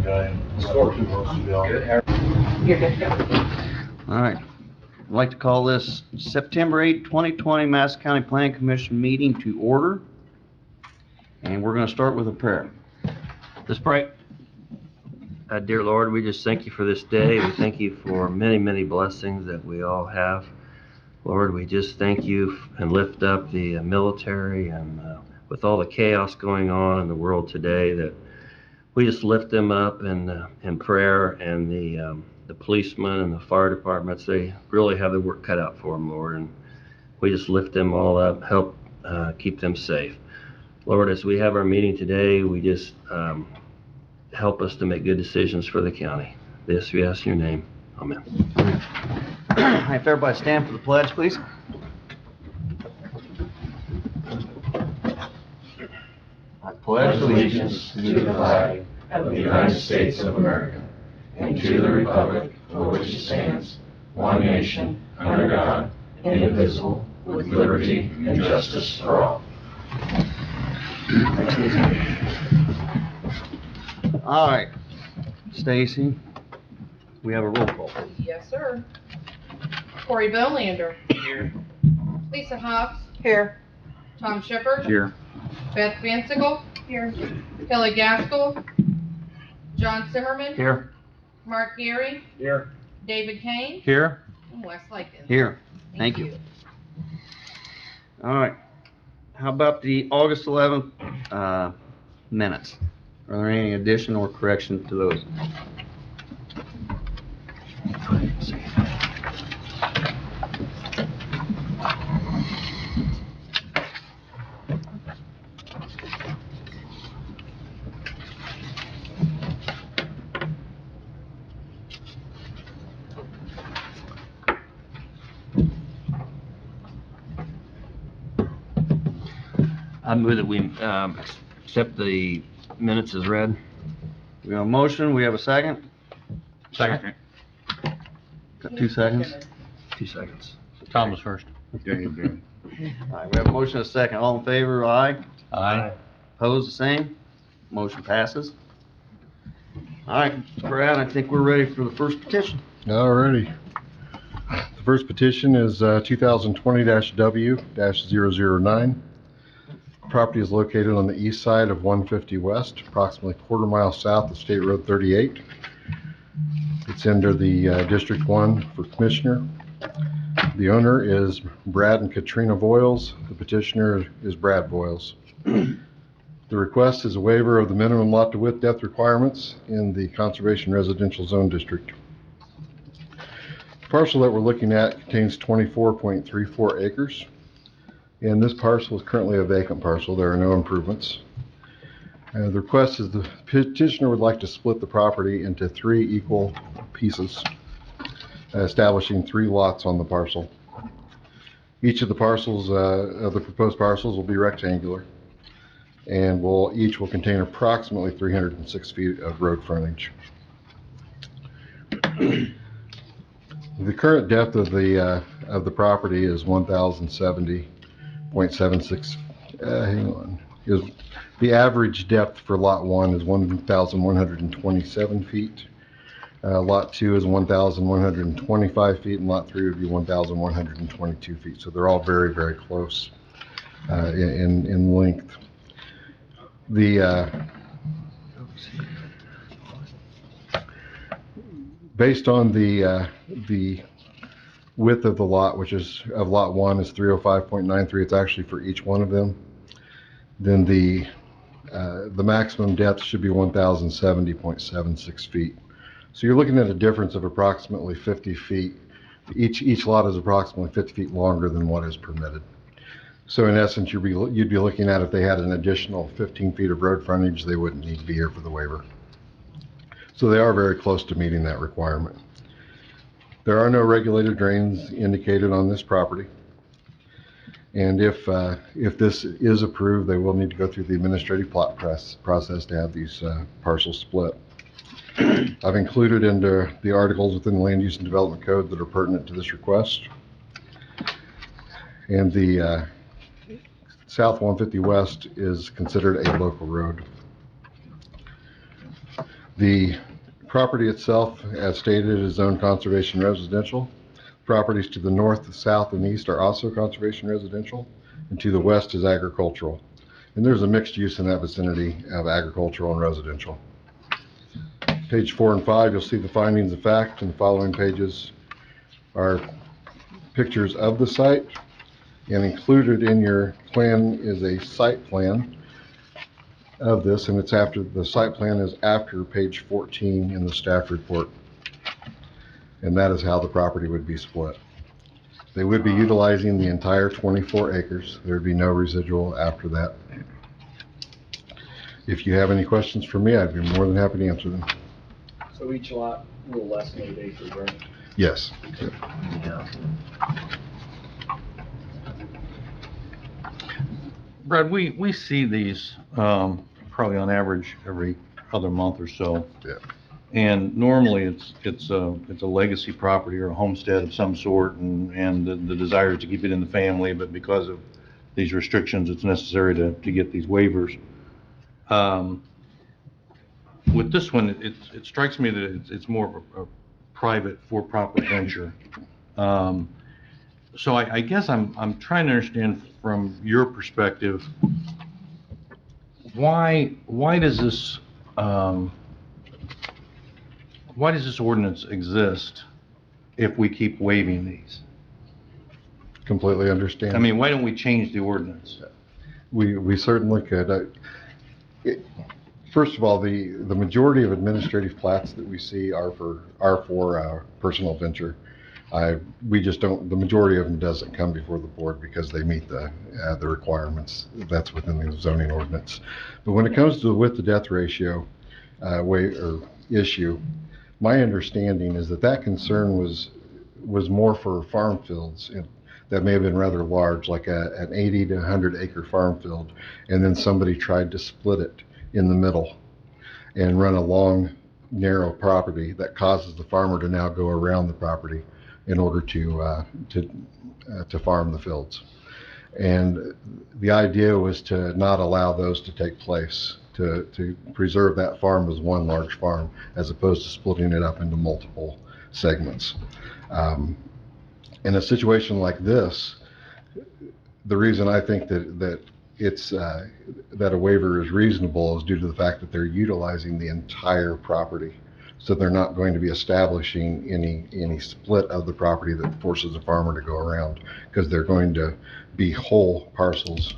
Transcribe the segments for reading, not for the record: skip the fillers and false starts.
guy. Store two months ago. You're good to go. All right. I'd like to call this September 8, 2020 Madison County Planning Commission meeting to order. And we're going to start with a prayer. Let's pray. Dear Lord, we just thank you for this day. We thank you for many, many blessings that we all have. Lord, we just thank you and lift up the military and with all the chaos going on in the world today, that we just lift them up in prayer, and the policemen and the fire departments, they really have their work cut out for them, Lord, and we just lift them all up, help keep them safe. Lord, as we have our meeting today, we just help us to make good decisions for the county. This we ask in your name. Amen. If everybody stand for the pledge, please. I Pledge allegiance to the flag of the United States of America and to the republic for which it stands, one nation, under God, indivisible, with liberty and justice for all. All right. Stacy, we have a roll call. Yes, sir. Corey Bowlander. Here. Lisa Hobbs. Here. Tom Shepard. Here. Beth Van Sickle. Here. Kelly Gaskell. John Zimmerman. Here. Mark Geary. Here. David Kane. Here. And Wes Likens. Here. Thank you. All right. How about the August 11th minutes? Are there any addition or correction to those? I move that we accept the minutes as read. We have a motion, we have a second? Second. Got 2 seconds? 2 seconds. Tom was first. All right, we have a motion and a second. All in favor, aye? Aye. Opposed, the same? Motion passes. All right, Brad, I think we're ready for the first petition. Alrighty. The first petition is 2020-W-009. Property is located on the east side of 150 West, approximately a quarter mile south of State Road 38. It's under the District 1 for Commissioner. The owner is Brad and Katrina Voiles. The petitioner is Brad Voiles. The request is a waiver of the minimum lot to width depth requirements in the Conservation Residential Zone District. The parcel that we're looking at contains 24.34 acres. And this parcel is currently a vacant parcel. There are no improvements. The request is the petitioner would like to split the property into 3 equal pieces, establishing 3 lots on the parcel. Each of the parcels, of the proposed parcels, will be rectangular, and each will contain approximately 306 feet of road frontage. The current depth of the property is 1,070.76. Hang on. The average depth for lot 1 is 1,127 feet. Lot 2 is 1,125 feet, and lot 3 would be 1,122 feet. So they're all very, very close in length. Based on the width of the lot, which is of lot 1 is 305.93. It's actually for each one of them. Then the maximum depth should be 1,070.76 feet. So you're looking at a difference of approximately 50 feet. Each lot is approximately 50 feet longer than what is permitted. So in essence, you'd be looking at, if they had an additional 15 feet of road frontage, they wouldn't need to be here for the waiver. So they are very close to meeting that requirement. There are no regulated drains indicated on this property. And if this is approved, they will need to go through the administrative plot process to have these parcels split. I've included into the articles within the Land Use and Development Code that are pertinent to this request. And the South 150 West is considered a local road. The property itself, as stated, is zoned conservation residential. Properties to the north, south, and east are also conservation residential, and to the west is agricultural. And there's a mixed use in that vicinity of agricultural and residential. Page 4 and 5, you'll see the findings of fact, and the following pages are pictures of the site. And included in your plan is a site plan of this, and the site plan is after page 14 in the staff report. And that is how the property would be split. They would be utilizing the entire 24 acres. There would be no residual after that. If you have any questions for me, I'd be more than happy to answer them. So each lot, a little less than 8 acres, right? Yes. Yeah. Brad, we see these, probably on average every other month or so. Yeah. And normally it's a legacy property or a homestead of some sort, and the desire is to keep it in the family, but because of these restrictions, it's necessary to get these waivers. With this one, it strikes me that it's more of a private for-profit venture. So I guess I'm trying to understand from your perspective, why does this ordinance exist if we keep waiving these? Completely understand. I mean, why don't we change the ordinance? We certainly could. First of all, the majority of administrative plats that we see are for personal venture. We just don't. The majority of them doesn't come before the board because they meet the requirements that's within the zoning ordinance. But when it comes to the width-to-death ratio issue, my understanding is that concern was more for farm fields that may have been rather large, like an 80 to 100 acre farm field, and then somebody tried to split it in the middle and run a long, narrow property that causes the farmer to now go around the property in order to farm the fields. And the idea was to not allow those to take place, to preserve that farm as one large farm, as opposed to splitting it up into multiple segments. In a situation like this, the reason I think that it's that a waiver is reasonable is due to the fact that they're utilizing the entire property. So they're not going to be establishing any split of the property that forces the farmer to go around, because they're going to be whole parcels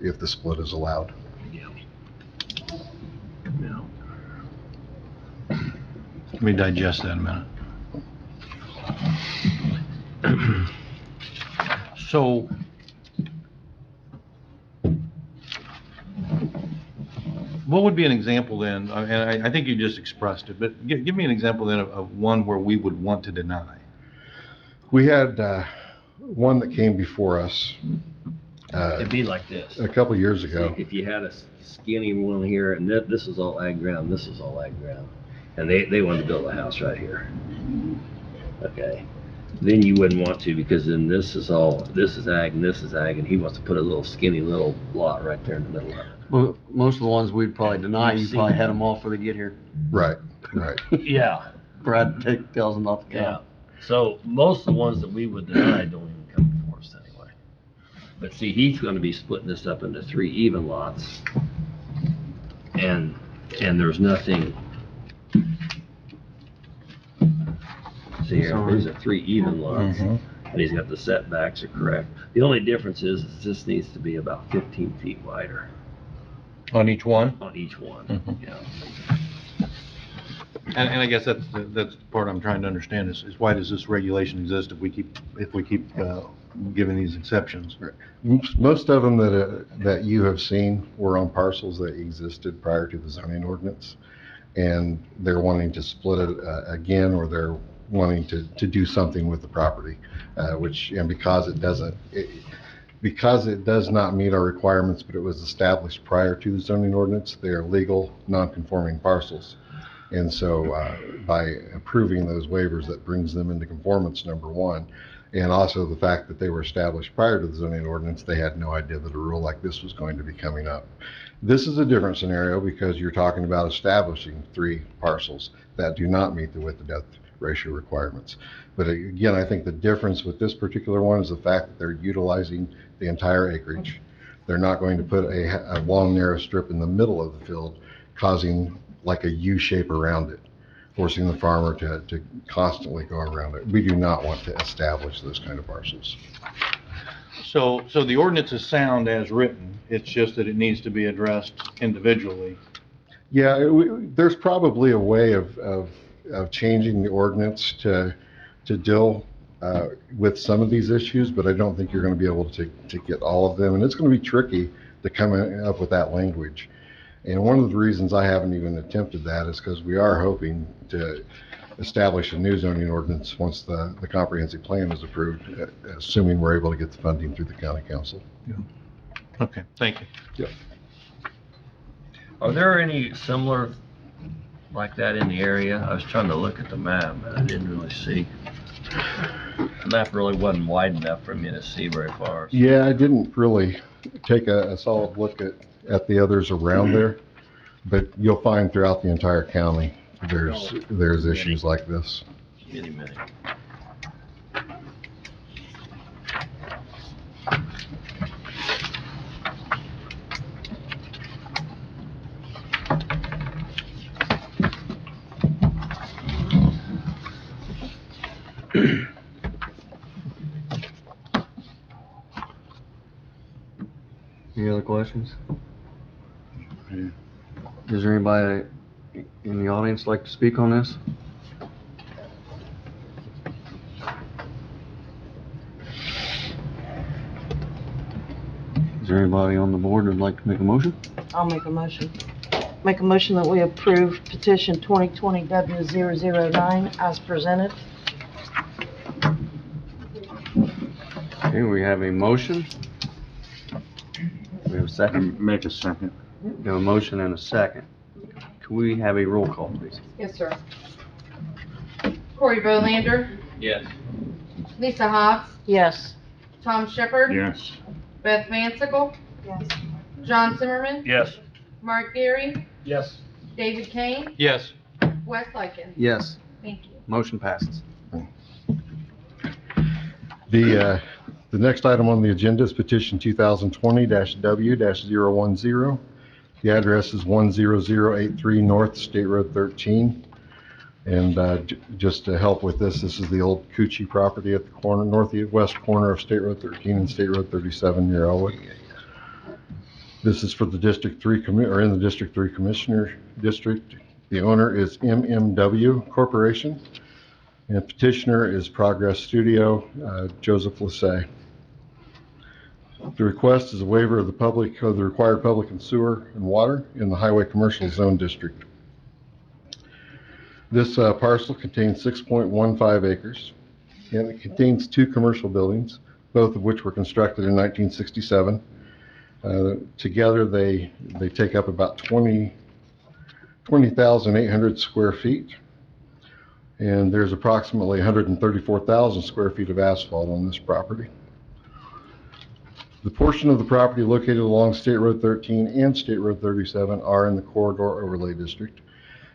if the split is allowed. Yeah. Let me digest that a minute. So, what would be an example then, and I think you just expressed it, but give me an example then of one where we would want to deny. We had one that came before us It'd be like this. a couple years ago. If you had a skinny one here, and this is all ag ground, this is all ag ground, and they wanted to build a house right here. Okay, then you wouldn't want to, because then this is ag and this is ag, and he wants to put a little skinny little lot right there in the middle of it. Well, most of the ones we'd probably deny, you You've probably seen had that. them all before they get here. Right. Yeah. Brad tells them not to Yeah, come. so most of the ones that we would deny don't even come before us anyway. But see, he's gonna be splitting this up into 3 even lots. And there's nothing. See here, these are 3 even lots, and he's got the setbacks are correct. The only difference is this needs to be about 15 feet wider On each one? on each one, Mhm. yeah. And I guess that's the part I'm trying to understand is why does this regulation exist if we keep giving these exceptions? Most of them that you have seen were on parcels that existed prior to the zoning ordinance, and they're wanting to split it again, or they're wanting to do something with the property, because it does not meet our requirements, but it was established prior to the zoning ordinance, they are legal, non-conforming parcels. And so by approving those waivers, that brings them into conformance, number one. And also the fact that they were established prior to the zoning ordinance, they had no idea that a rule like this was going to be coming up. This is a different scenario because you're talking about establishing 3 parcels that do not meet the width to depth ratio requirements. But again, I think the difference with this particular one is the fact that they're utilizing the entire acreage. They're not going to put a long, narrow strip in the middle of the field, causing like a U shape around it, forcing the farmer to constantly go around it. We do not want to establish those kind of parcels. So the ordinance is sound as written, it's just that it needs to be addressed individually. Yeah, there's probably a way of changing the ordinance to deal with some of these issues, but I don't think you're going to be able to get all of them, and it's going to be tricky to come up with that language. And one of the reasons I haven't even attempted that is because we are hoping to establish a new zoning ordinance once the comprehensive plan is approved, assuming we're able to get the funding through the county council. Okay, thank you. Yep. Are there any similar like that in the area? I was trying to look at the map, but I didn't really see. The map really wasn't wide enough for me to see very far. Yeah, I didn't really take a solid look at the others around there, but you'll find throughout the entire county there's issues like this. Many. Any other questions? Is there anybody in the audience like to speak on this? Is there anybody on the board who'd like to make a motion? I'll make a motion. Make a motion that we approve petition 2020-W009 as presented. Okay, we have a motion. We have a second. Make a second. We have a motion and a second. Can we have a roll call, please? Yes, sir. Corey Bolander, Yes. Lisa Hobbs, Yes. Tom Shepherd, Yes. Beth Vansickle, Yes. John Zimmerman, Yes. Mark Geary, Yes. David Kane, Yes. Wes Lykin. Yes, Thank you. motion passes. The next item on the agenda is petition 2020-W-010. The address is 10083 North State Road 13. And just to help with this is the old Coochie property at the corner, northwest corner of State Road 13 and State Road 37 near Elwood. This is for the District 3, in the District 3 Commissioner District. The owner is MMW Corporation, and petitioner is Progress Studio, Joseph Lassay. The request is a waiver of the required public and sewer and water in the Highway Commercial Zone District. This parcel contains 6.15 acres, and it contains 2 commercial buildings, both of which were constructed in 1967. Together, they take up about 20,800 square feet, and there's approximately 134,000 square feet of asphalt on this property. The portion of the property located along State Road 13 and State Road 37 are in the Corridor Overlay District.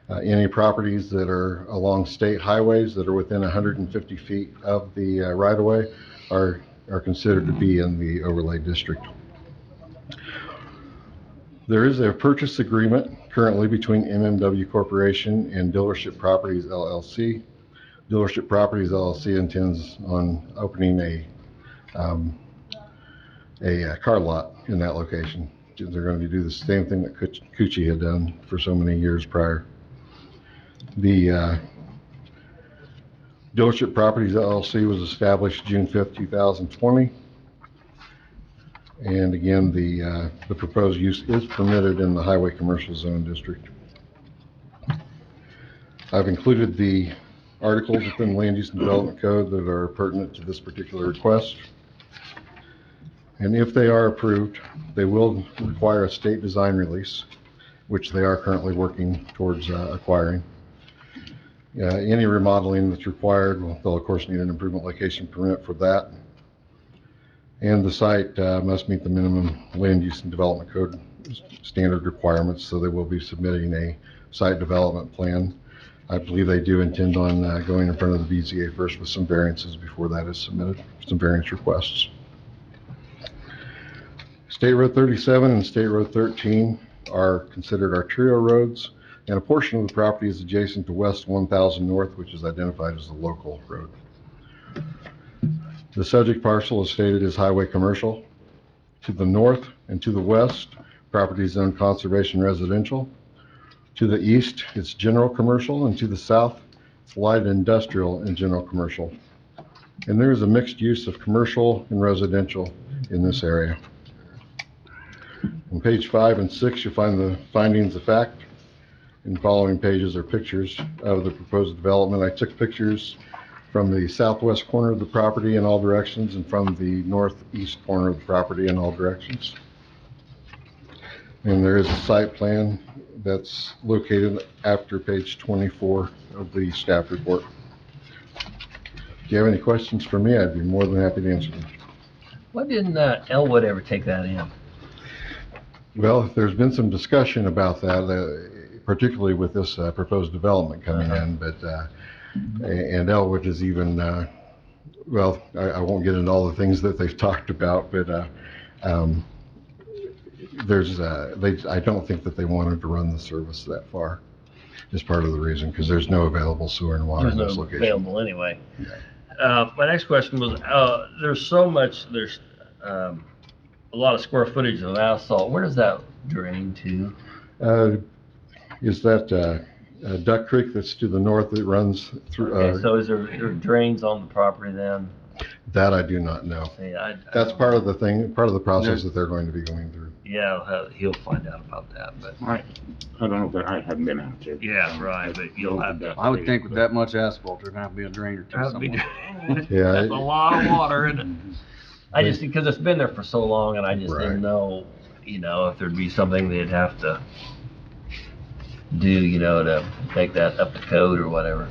Any properties that are along state highways that are within 150 feet of the right-of-way are considered to be in the Overlay District. There is a purchase agreement currently between MMW Corporation and Dealership Properties LLC. Dealership Properties LLC intends on opening a car lot in that location. They're going to do the same thing that Coochie had done for so many years prior. The Dealership Properties LLC was established June 5th, 2020. And again, the proposed use is permitted in the Highway Commercial Zone District. I've included the articles within the Land Use and Development Code that are pertinent to this particular request. And if they are approved, they will require a state design release, which they are currently working towards acquiring. Any remodeling that's required, they'll of course need an improvement location permit for that. And the site must meet the minimum land use and development code standard requirements, so they will be submitting a site development plan. I believe they do intend on going in front of the BZA first with some variances before that is submitted, some variance requests. State Road 37 and State Road 13 are considered arterial roads, and a portion of the property is adjacent to West 1000 North, which is identified as the local road. The subject parcel is stated as highway commercial. To the north and to the west, property is zoned conservation residential. To the east, it's general commercial, and to the south, it's light industrial and general commercial. And there is a mixed use of commercial and residential in this area. On page 5 and 6, you'll find the findings of fact. In following pages are pictures of the proposed development. I took pictures from the southwest corner of the property in all directions and from the northeast corner of the property in all directions. And there is a site plan that's located after page 24 of the staff report. If you have any questions for me, I'd be more than happy to answer them. Why didn't Elwood ever take that in? Well, there's been some discussion about that, particularly with this proposed development coming in, but and Elwood is even, well, I won't get into all the things that they've talked about, but I don't think that they wanted to run the service that far, is part of the reason, because there's no available sewer and water in this location. Available anyway. My next question was, there's a lot of square footage of asphalt. Where does that drain to? Is that Duck Creek that's to the north that runs through? Okay, so is there drains on the property then? That I do not know. See, That's part of the thing, part of the process that they're going to be going through. Yeah, he'll find out about that, but. I don't know that I haven't been out there. Yeah, right, but you'll have to. I would think with that much asphalt, there's gonna be a drain or two somewhere. Yeah. That's a lot of water in it. I just, because it's been there for so long and I just didn't know, if there'd be something they'd have to do, to make that up to code or whatever.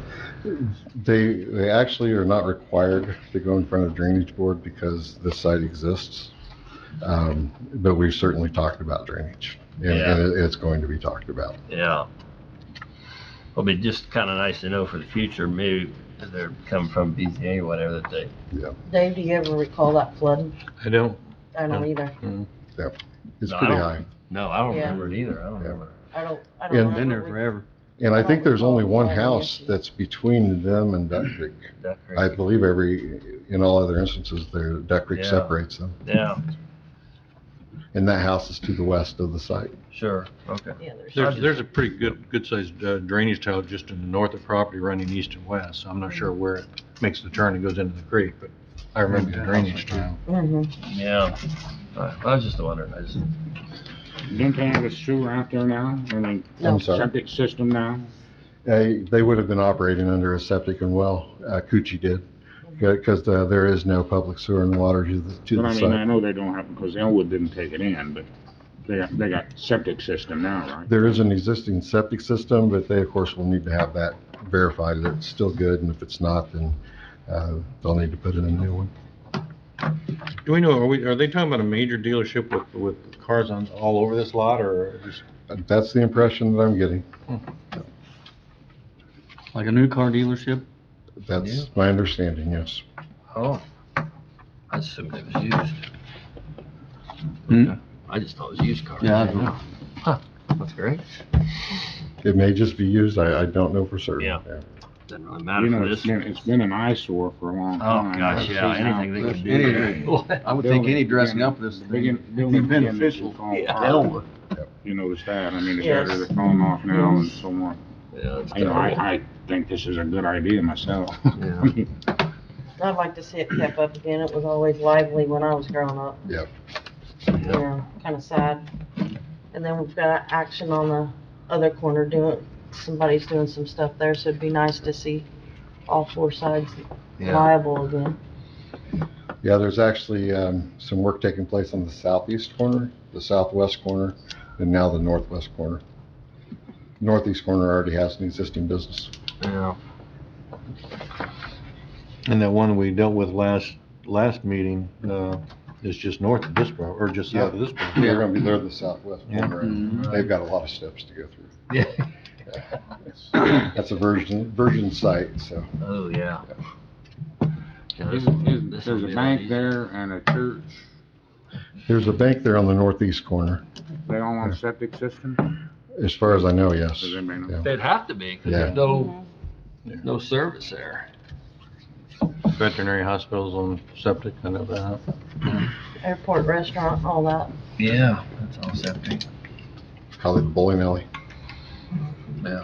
They actually are not required to go in front of drainage board because this site exists. But we've certainly talked about drainage, and it's going to be talked about. Yeah. Well, it'd be just kind of nice to know for the future, maybe if they're coming from BZA or whatever, that they. Yeah. Dave, do you ever recall that flooding? I don't. I don't either. Yeah. It's No, I pretty don't- high. No, I don't Yeah. remember it either. I don't remember. I don't And- remember. Been there forever. And I think there's only one Yeah. house that's between them and Duck Creek. Duck Creek. I believe in all other instances, Duck Creek Yeah. separates them. Yeah, And that house is to the west of the site. sure, okay. Yeah, There's a pretty good sized drainage tile just in the north of property running east and west. So I'm not sure where it makes the turn and goes into the creek, but I remember the drainage tile. Mm-hmm. Yeah. I was just wondering, Didn't they have a sewer out there now? I mean, I'm sorry. septic system now? They would have been operating under a septic and well, Coochie did, because there is no public sewer and water to But the I mean, I site. know they don't have, because Elwood didn't take it in, but they got septic system now, right? There is an existing septic system, but they, of course, will need to have that verified that it's still good, and if it's not, then they'll need to put in a new one. Do we know, are they talking about a major dealership with cars on all over this lot, or just? That's the impression that I'm getting. Like a new car dealership? That's my understanding, yes. oh, I assumed it was used. Hmm? I just thought it was used cars. Yeah, I don't know. Huh, that's great. It may just be used, I don't know for certain. Yeah. Doesn't really matter You know, for it's this. been an eyesore for a long Oh, time. gosh, yeah, anything they can do. I would think any dressing up of this thing would be beneficial. Elwood. You notice that, I mean, the Yes. gutters are falling off now and so on. Yeah, it's You know, terrible. I think this is a good idea myself. Yeah. I'd like to see it kept up again. It was always lively when I was growing up. Yep. Kind of sad. And then we've got action on the other corner somebody's doing some stuff there, so it'd be nice to see all four sides Yeah. liable again. Yeah, there's actually some work taking place on the southeast corner, the southwest corner, and now the northwest corner. Northeast corner already has an existing business. Yeah. And that one we dealt with last meeting, is just north of this or just south of this property. They're gonna be, they're the southwest Yeah. corner, and they've got a lot of steps to go through. Yeah. That's a virgin site, so. Oh, yeah. There's a bank there and a church. There's a bank there on the northeast corner, They all on septic system? as far as I know, yes. So they may not- Yeah. They'd have to be, because Yeah. there's no service there. Veterinary hospitals on septic, I know that. Airport, restaurant, all that. Yeah, that's all septic. Probably the bowling alley. Yeah.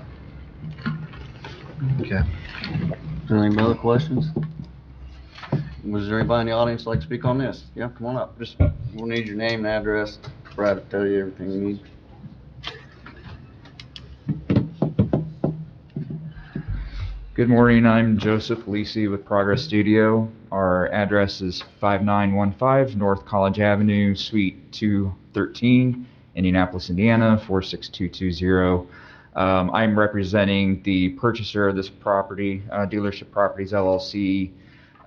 Okay. Is there any other questions? Was there anybody in the audience like to speak on this? Yeah, come on up. Just, we'll need your name and address. Brad will tell you everything you need. Good morning, I'm Joseph Lisi with Progress Studio. Our address is 5915 North College Avenue, Suite 213, Indianapolis, Indiana, 46220. I'm representing the purchaser of this property, Dealership Properties LLC.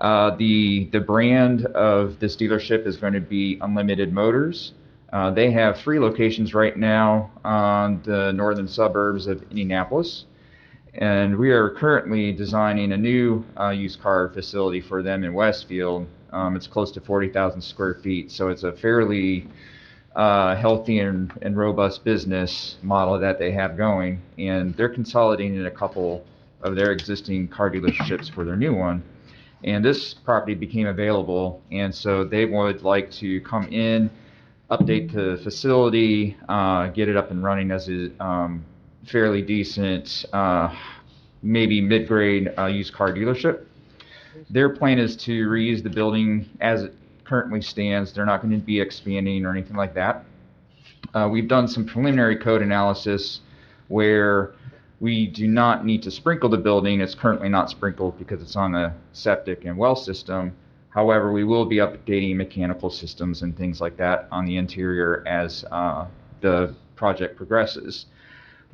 The brand of this dealership is going to be Unlimited Motors. They have 3 locations right now on the northern suburbs of Indianapolis. And we are currently designing a new used car facility for them in Westfield. It's close to 40,000 square feet, so it's a fairly healthy and robust business model that they have going. And they're consolidating a couple of their existing car dealerships for their new one. And this property became available, and so they would like to come in, update the facility, get it up and running as a fairly decent, maybe mid-grade used car dealership. Their plan is to reuse the building as it currently stands. They're not going to be expanding or anything like that. We've done some preliminary code analysis where we do not need to sprinkle the building. It's currently not sprinkled because it's on a septic and well system. However, we will be updating mechanical systems and things like that on the interior as the project progresses.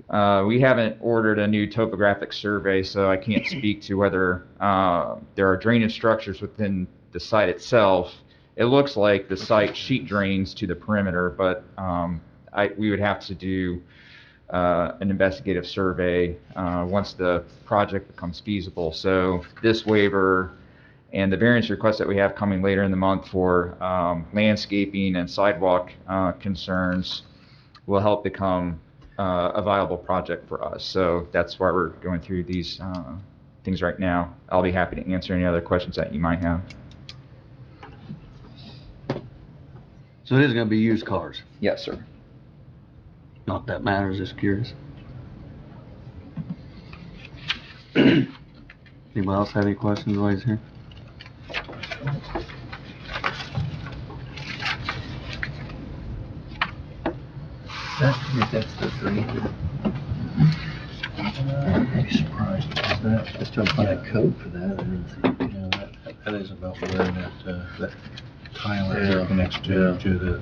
We haven't ordered a new topographic survey, so I can't speak to whether there are drainage structures within the site itself. It looks like the site sheet drains to the perimeter, but we would have to do an investigative survey once the project becomes feasible. So this waiver and the variance request that we have coming later in the month for landscaping and sidewalk concerns will help become a viable project for us. So that's why we're going through these things right now. I'll be happy to answer any other questions that you might have. So it is gonna be used cars. Yes, sir. Not that matters, just curious. Anybody else have any questions while he's here? That's the 3. I'd be surprised because that, just trying to find a code for that. I didn't see. Yeah, that is about where that tile out there connects to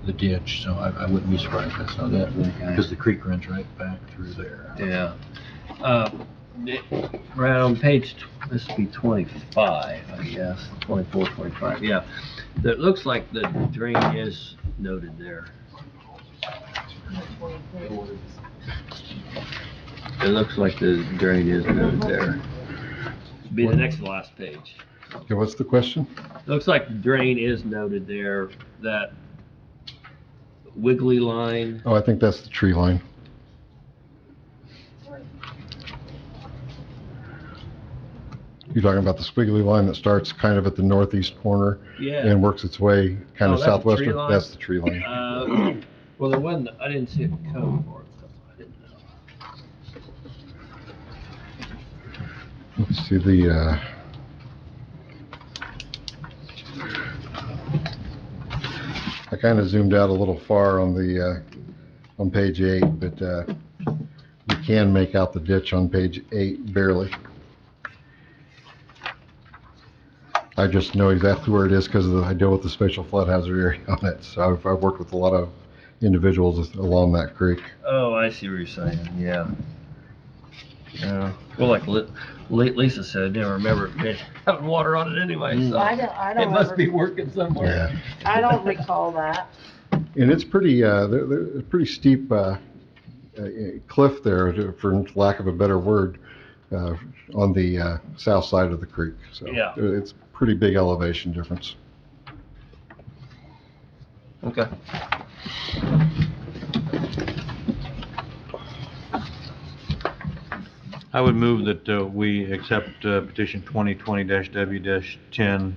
the ditch, so I wouldn't be surprised if that's not it. Because the creek runs right back through there. Yeah. Right on page, this would be 25, I guess, 24, 25, yeah. It looks like the drain is noted there. It looks like the drain is noted there. Be the next to last page. Okay, what's the question? Looks like the drain is noted there, that wiggly line. Oh, I think that's the tree line. You're talking about the squiggly line that starts kind of at the northeast corner Yeah. and works its way kind Oh, of that's the tree southwestern? line? That's the tree line. Well, there wasn't, I didn't see a code for it, so I didn't know. Let's see the, I kind of zoomed out a little far on the, on page 8, but you can make out the ditch on page 8 barely. I just know exactly where it is because I deal with the special flood hazard area on it. So I've worked with a lot of individuals along that creek. Oh, I see what you're saying, yeah. Well, like Lisa said, I didn't remember having water on it anyway, so. I It don't must be ever, working somewhere. Yeah. I don't recall that. And it's pretty, there's a pretty steep cliff there, for lack of a better word, on the south side of the creek. So Yeah. it's pretty big elevation difference. Okay. I would move that we accept petition 2020-W-10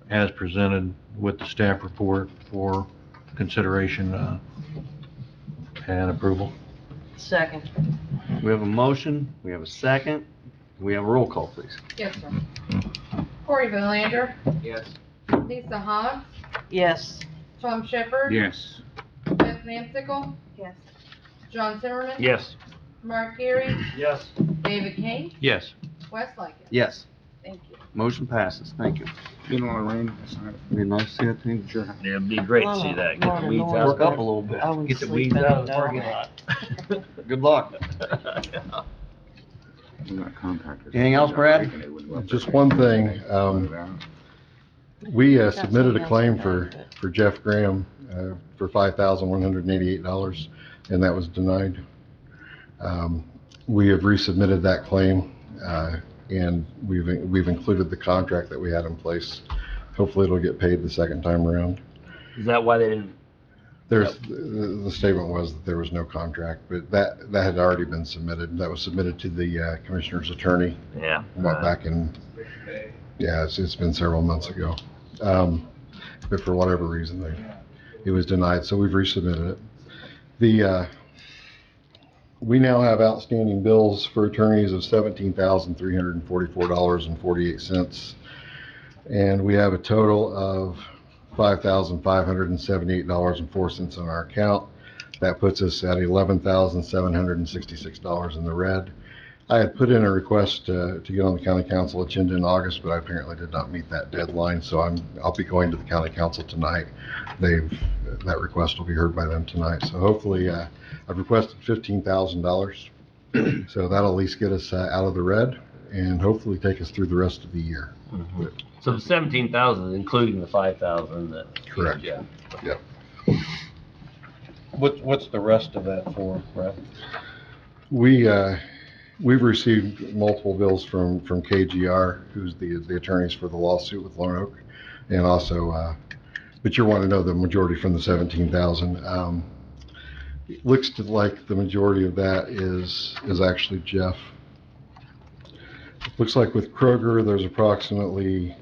as presented with the staff report for consideration and approval. Second. We have a motion, we have a second, we have a roll call, please. Yes, sir. Corey Belanger, Yes. Lisa Hobbs, Yes. Tom Shepherd. Yes. Beth Ramsickle, Yes. John Zimmerman. Yes. Mark Geary, Yes. David Kane, Yes. Wes Lykin. Yes, Thank you. motion passes, thank you. You don't want to rain? That's not- Be nice to see that thing. Sure. Yeah, it'd be great to see that. Get the weeds out. Work up a little bit. I was Get the weeds sleeping, out of the no. parking lot. Good luck. We got contractors. Anything else, Brad? Just one thing, we submitted a claim for Jeff Graham for $5,188, and that was denied. We have resubmitted that claim, and we've included the contract that we had in place. Hopefully it'll get paid the second time around. Is that why they didn't? The statement was that there was no contract, but that had already been submitted. That was submitted to the commissioner's attorney Yeah. back in, yeah, it's been several months ago. But for whatever reason, it was denied, so we've resubmitted it. We now have outstanding bills for attorneys of $17,344.48. And we have a total of $5,578.04 in our account. That puts us at $11,766 in the red. I had put in a request to get on the county council agenda in August, but I apparently did not meet that deadline, so I'll be going to the county council tonight. That request will be heard by them tonight. So hopefully, I've requested $15,000. So that'll at least get us out of the red and hopefully take us through the rest of the year. So the 17,000 is including the 5,000 that. Correct. Yeah. Yep. What's the rest of that for, Brett? We've received multiple bills from KGR, who's the attorneys for the lawsuit with Lone Oak, and also, but you want to know the majority from the 17,000. It looks like the majority of that is actually Jeff. It looks like with Kroger, there's approximately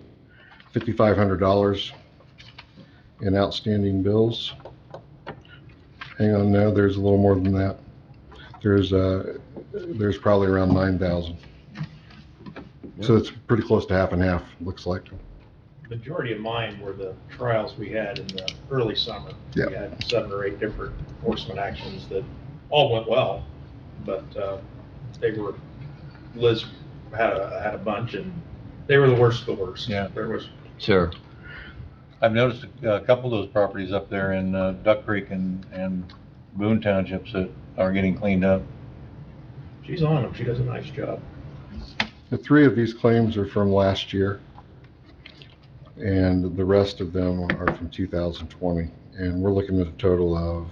$5,500 in outstanding bills. Hang on now, there's a little more than that. There's probably around 9,000. So it's pretty close to half and half, looks like. Majority of mine were the trials we had in the early summer. Yep. We had 7 or 8 different enforcement actions that all went well, but Liz had a bunch, and they were the worst of the worst. Yeah. There was. Sure. I've noticed a couple of those properties up there in Duck Creek and Boone Townships that are getting cleaned up. She's on them. She does a nice job. The 3 of these claims are from last year, and the rest of them are from 2020. And we're looking at a total of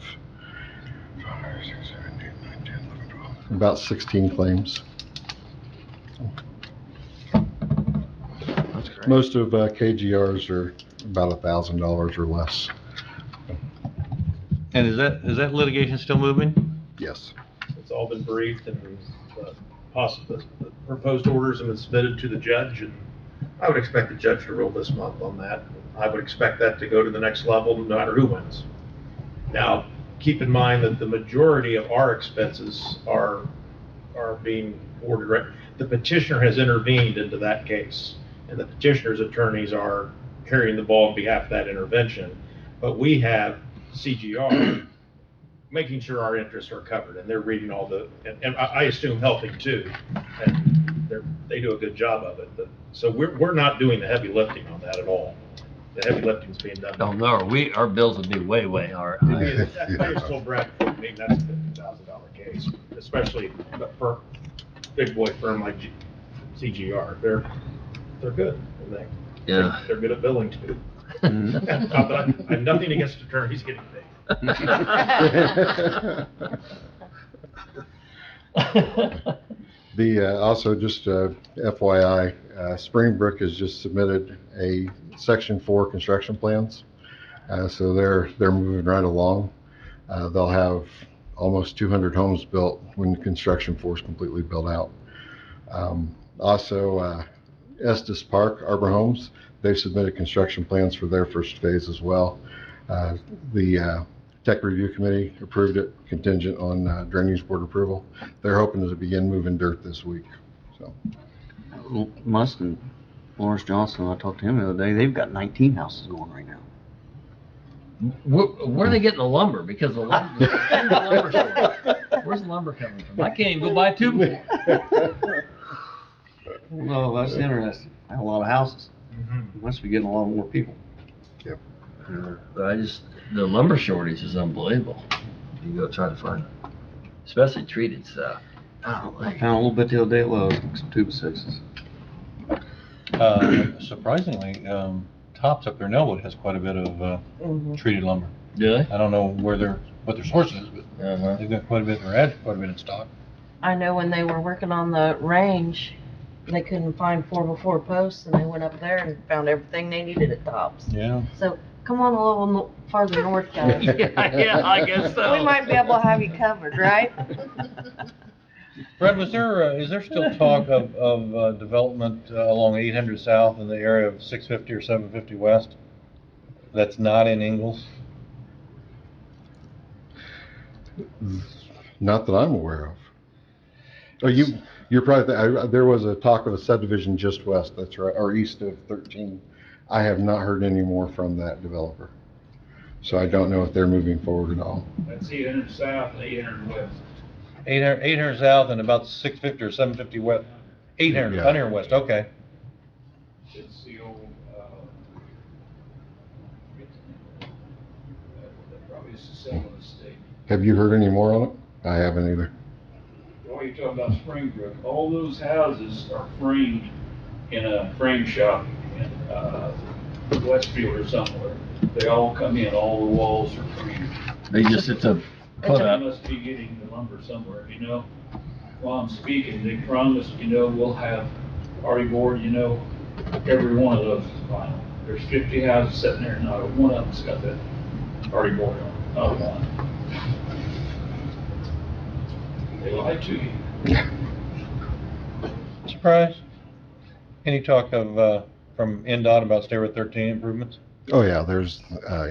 about 16 claims. That's great. Most of KGR's are about $1,000 or less. And is that litigation still moving? Yes. It's all been briefed, and the proposed orders have been submitted to the judge, and I would expect the judge to rule this month on that. I would expect that to go to the next level, no matter who wins. Now, keep in mind that the majority of our expenses are being ordered. The petitioner has intervened into that case, and the petitioner's attorneys are carrying the ball on behalf of that intervention. But we have CGR making sure our interests are covered, and they're reading all and I assume helping too, and they do a good job of it. But so we're not doing the heavy lifting on that at all. the heavy lifting's being done. Oh, no, our bills would be way, way higher. I just told Brad, maybe that's a $50,000 case, especially for big boy firm like CGR. They're good. And Yeah. they're good at billing too. Mhm. Not that I have nothing against attorneys getting paid. Also just FYI, Springbrook has just submitted a Section 4 construction plans. So they're moving right along. They'll have almost 200 homes built when the construction force completely built out. Also, Estes Park, Arbor Homes, they've submitted construction plans for their first phase as well. The Tech Review Committee approved it contingent on Drainage Board approval. They're hoping to begin moving dirt this week. So Musk and Lawrence Johnson, I talked to him the other day, they've got 19 houses going right now. Where are they getting the lumber? Because the lumber, where's the lumber coming from? I can't even go buy two more. Well, that's interesting. I have a lot of houses. Must be getting a lot more people. The lumber shortage is unbelievable. You go try to find it, especially treated stuff. I found a little bit the other day at Lowe's, some 2x6s. Surprisingly, Tops up there in Elwood has quite a bit of treated lumber. Do they? I don't know what their source is, but they've got quite a bit, or had quite a bit in stock. I know when they were working on the range, they couldn't find 4x4 posts, and they went up there and found everything they needed at Tops. Yeah. So come on a little farther north, guys. Yeah, I guess so. We might be able to have you covered, right? Brad, is there still talk of development along 800 South in the area of 650 or 750 West? That's not in Ingalls? not that I'm aware of. Oh, you're probably, there was a talk of a subdivision just west, that's right, or east of 13. I have not heard any more from that developer. So I don't know if they're moving forward at all. That's 800 south and 800 west. 800 South and about 650 or 750 West. 800, Yeah. 100 West, okay. It's the old, that probably is the second estate. Have you heard any more on it? I haven't either. While you're talking about Springbrook, all those houses are framed in a frame shop in, Westfield or somewhere. They all come in, all the walls are framed. It's a put They up. must be getting the lumber somewhere, you know? While I'm speaking, they promised, you know, we'll have party board, you know, every one of those is vinyl. There's 50 houses sitting there, not one of them's got that party board on, not one. They lie to you. Surprise? Any talk of, from NDOT about State Road 13 improvements? Oh, yeah, there's,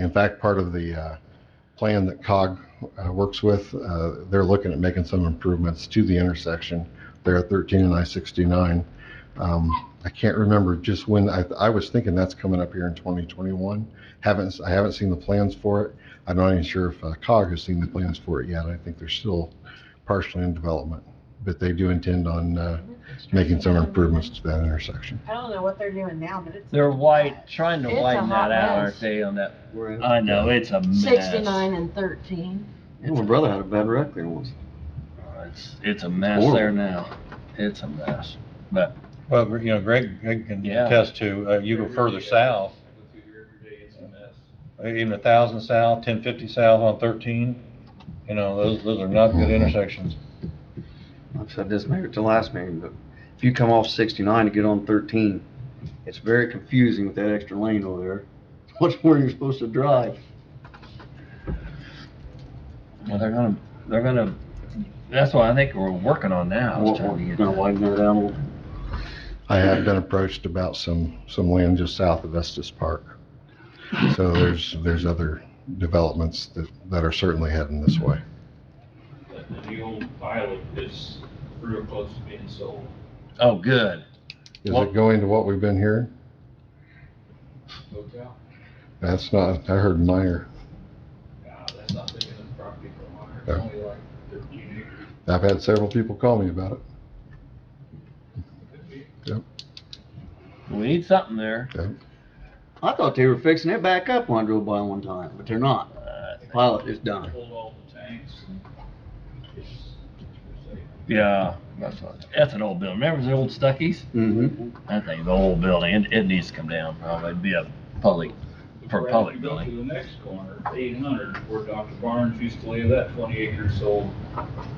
in fact, part of the plan that COG works with, they're looking at making some improvements to the intersection there at 13 and I-69. I can't remember just when, I was thinking that's coming up here in 2021. I haven't seen the plans for it. I'm not even sure if COG has seen the plans for it yet. I think they're still partially in development, but they do intend on making some improvements to that intersection. I don't know what they're doing now, but it's. Trying to It's a widen hot that out, mess. aren't they, on that? I know, it's a mess. 69 and 13. My brother had a bad wreck there once. It's a mess Horrible. there now. It's a mess. But Well, you know, Greg can Yeah. attest to, you go further south, I go through here every day, it's a mess. even 1,000 South, 1050 South on 13, you know, those are not good intersections. I've said this maybe at the last meeting, but if you come off 69 to get on 13, it's very confusing with that extra lane over there. Which way you're supposed to drive? well, they're gonna, that's what I think we're working on now. is trying to We're get gonna that. widen that out a little. I have been approached about some land just south of Estes Park. So there's other developments that are certainly heading this way. The old pilot is real close to being sold. Oh, good. Is it going to what we've been hearing? Hotel? That's not, I heard Meyer. That's not big enough property for mine. It's Yeah. only like 13 acres. I've had several people call me about it. Could be. Yep, We need something there. yep. I thought they were fixing it back up when I drove by one time, but they're not. Pilot is done. Pulled all the tanks. Yeah, that's an old building. Remember the old Stuckies? Mm-hmm. That thing's an old building. It needs to come down probably. It'd be a public, for a Right, public if you go building. to the next corner, 800, where Dr. Barnes used to live, that 20 acres sold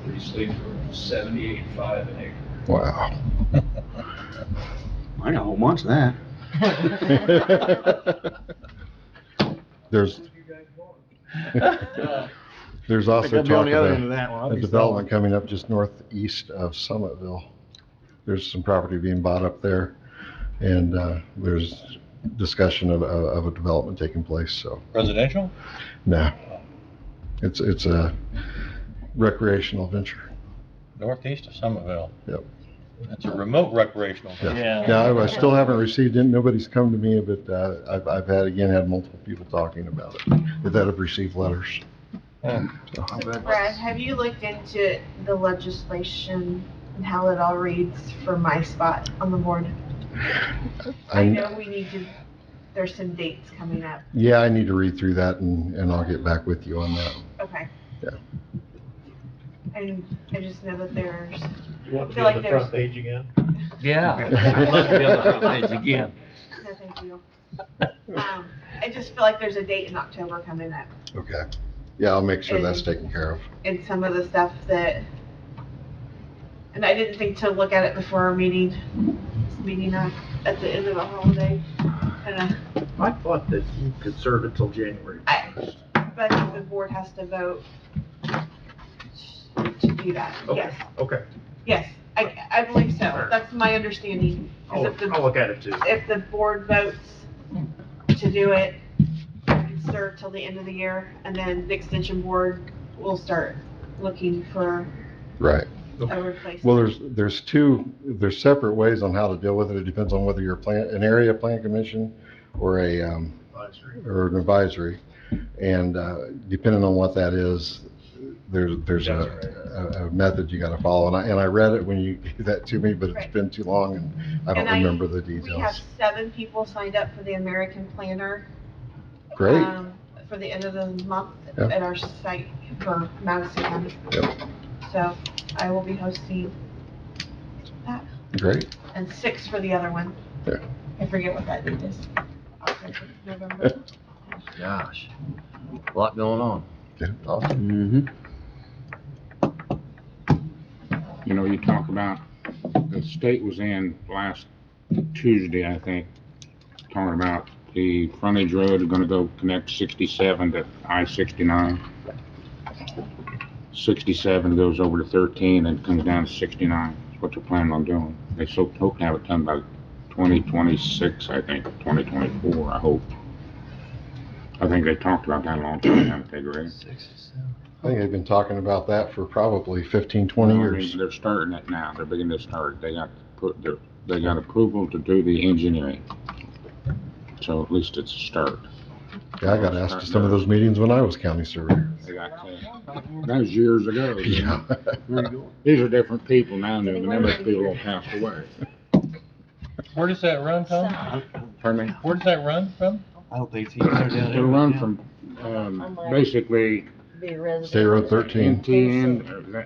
recently for 78.5 an acre. Wow. I know, what's that? There's, there's also talk of a development coming up just northeast of Summitville. There's some property being bought up there, and there's discussion of a development taking place, so. Residential? Nah. It's a recreational venture. Northeast of Somerville. Yep. It's a remote recreational. Yeah. Yeah, I still haven't received it, nobody's come to me, but I've had multiple people talking about it, that have received letters. So. Brad, have you looked into the legislation and how it all reads for my spot on the board? I know we need to, there's some dates coming up. Yeah, I need to read through that and I'll get back with you on that. Okay. Yeah. And I just know that there's, You want to be feel on like the there's- front page again? Yeah. I'd love to be on the front page again. no, thank you. I just feel like there's a date in October coming up. Okay. Yeah, I'll make sure that's taken care of. And some of the stuff that, and I didn't think to look at it before our meeting at the end of the holiday. Kinda, I thought that you could serve until January. but I think the board has to vote to do that. Yes, Okay, yes, I believe so. That's my understanding. I'll 'Cause I'll look at it too. if the board votes to do it, it can serve till the end of the year, and then the extension board will start looking for Right. a replacement. Well, there's separate ways on how to deal with it. It depends on whether you're an area plan commission or an advisory. And depending on what that is, there's a method you gotta follow. And I read it when you gave that to me, but it's Right. been too long and I don't And remember the We have details. 7 people signed up for the American Planner. Great. For the end of the month Yeah. at our site for Madison County. Yep. So I will be hosting that, Great. and 6 for the other one. Yeah. I forget what that date is. November. Gosh, a lot going on. Yeah. Mm-hmm. You know, you talk about, the state was in last Tuesday, I think, talking about the frontage road is gonna go connect 67 to I-69. 67 goes over to 13 and comes down to 69. That's what they're planning on doing. They hope to have it done by 2026, I think, 2024, I hope. I think they talked about that a long time, haven't they, Greg? I think they've been talking about that for probably 15, 20 I mean, years. they're starting it now. They're beginning to start. They got approval to do the engineering. So at least it's a start. Yeah, I got asked to some of those meetings when I was county surveyor. They got, that was years ago. Yeah. These are different people now, and them people all passed away. Where does that run from? Pardon me? Where does that run from? I hope they see. It'll run from, basically, Be a resident. State Road 13. NTN,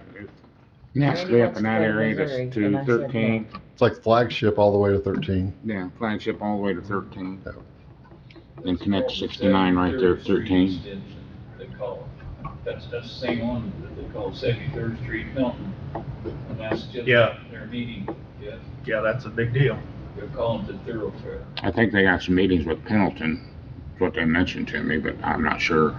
next up in that area to 13. It's like flagship all the way to 13. Yeah, flagship all the way to 13. Yeah. Then connect 69 right there at 13. They call it. That's the same one that they call 73rd Street Milton. And that's just Yeah. their meeting, yeah. Yeah, that's a big deal. They're calling it the thoroughfare. I think they got some meetings with Pendleton, is what they mentioned to me, but I'm not sure.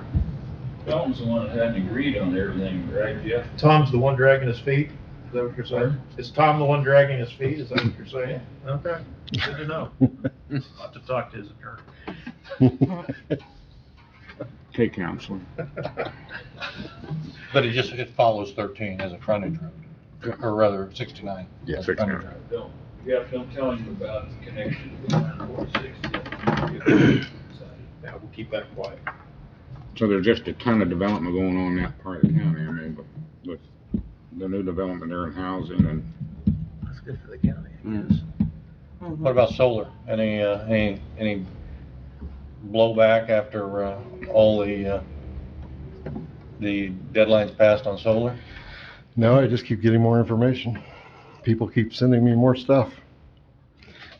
Dalton's the one that hadn't agreed on everything, right, Jeff? Tom's the one dragging his feet? Is that what you're saying? Is Tom the one dragging his feet? Is that what you're saying? Okay, good to know. I'll have to talk to his attorney. Okay, counselor. But it follows 13 as a frontage road, or rather 69. Yeah, as a frontage 69. road. Jeff, don't tell him about the connection to 146. Yeah, we'll keep that quiet. So there's just a ton of development going on in that part of the county, I mean, but with the new development there in housing and That's good for the county, I guess. What about solar? Any blowback after, all the deadlines passed on solar? No, I just keep getting more information. People keep sending me more stuff.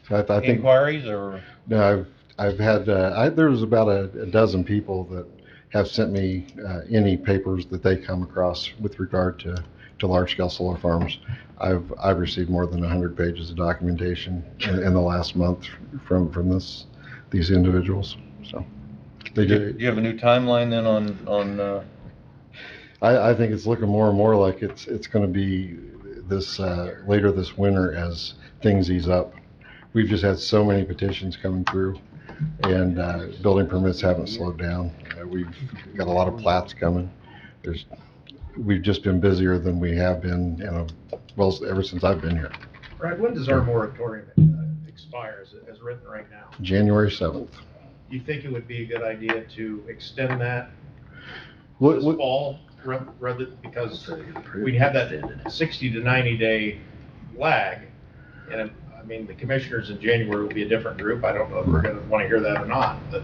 So I think, Inquiries or? no, I've had, there's about a dozen people that have sent me any papers that they come across with regard to large-scale solar farms. I've received more than 100 pages of documentation in the last month from these individuals. So they Do you have a new timeline then on, I think it's looking more and more like it's going to be this later this winter as things ease up. We've just had so many petitions coming through, and building permits haven't slowed down. We've got a lot of plats coming. We've just been busier than we have been, well, ever since I've been here. Brad, when does our moratorium expire as written right now? January 7th. Do you think it would be a good idea to extend that What- this fall, rather, because we have that 60 to 90 day lag? And I mean, the commissioners in January will be a different group. I don't know if we're gonna want to hear that or not, but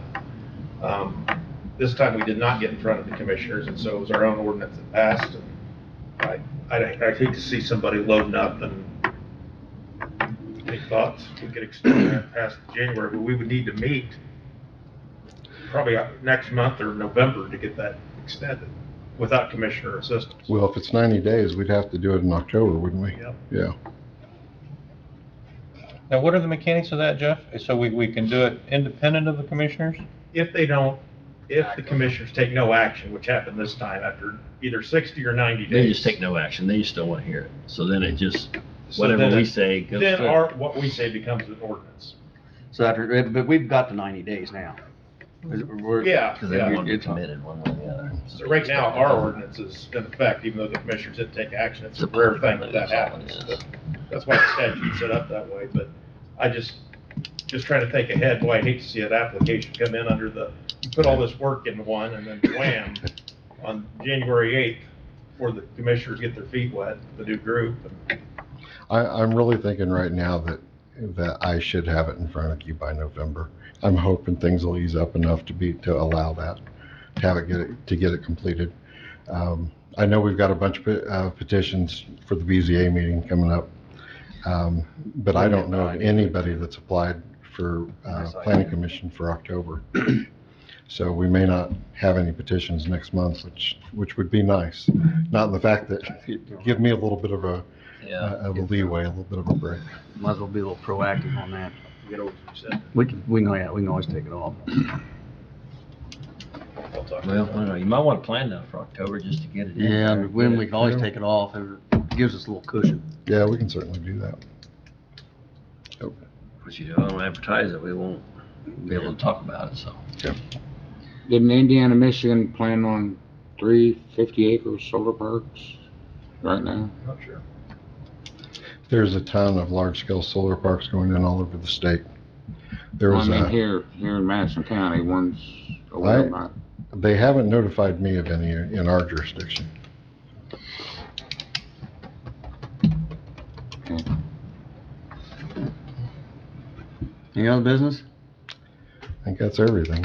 this time we did not get in front of the commissioners, and so it was our own ordinance that passed. And I'd hate to see somebody loading up and any thoughts? We could extend that past January, but we would need to meet probably next month or November to get that extended without commissioner assistance. Well, if it's 90 days, we'd have to do it in October, wouldn't we? Yep. Yeah. now what are the mechanics of that, Jeff? So we can do it independent of the commissioners? If the commissioners take no action, which happened this time after either 60 or 90 days. They just take no action, they still want to hear it. So then it just, So whatever then we it- say goes Then through. what we say becomes an ordinance. So after, but we've got the 90 days now. Yeah, Because they yeah. want to be committed one way or the other. So right now, our ordinance is in effect, even though the commissioners didn't take action. It's a rare thing that happens. But that's why the statute's set up that way. But I just trying to think ahead. Boy, I hate to see an application come in under you put all this work into one and then wham, on January 8th, before the commissioners get their feet wet, the new group. I'm really thinking right now that I should have it in front of you by November. I'm hoping things will ease up enough to allow that, to get it completed. I know we've got a bunch of petitions for the BZA meeting coming up, but I don't know of anybody that's applied for planning commission for October. So we may not have any petitions next month, which would be nice. Not in the fact that give me a little bit of a leeway, a little bit of a break. Might as well be a little proactive on that. Get over yourself. We can always take it off. I'll talk Well, I about don't know, you might want to plan that for October just to get it in. Yeah, there. but when we can always take it off, it gives us a little cushion. Yeah, we can certainly do that. But you don't advertise it, we won't be able to talk about it, so. Didn't Indiana, Michigan plan on 3 50-acre solar parks right now? Not sure. There's a ton of large-scale solar parks going in all over the state. I mean, here in Madison County, one's aware about. They haven't notified me of any in our jurisdiction. Any other business? I think that's everything.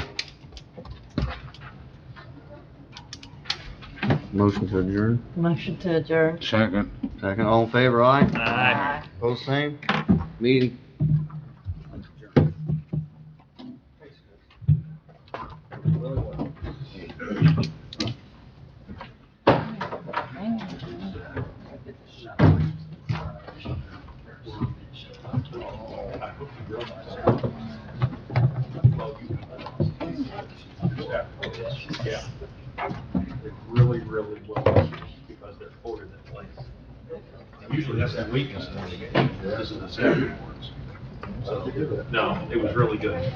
Motion to adjourn. Motion to adjourn. Second. Second, all in favor, aye? Aye. Opposed, same? Meeting. Yeah. It really, really will, because they're quoted in place. Usually that's the weakness in litigation. This is the staff reports. So, no, it was really good.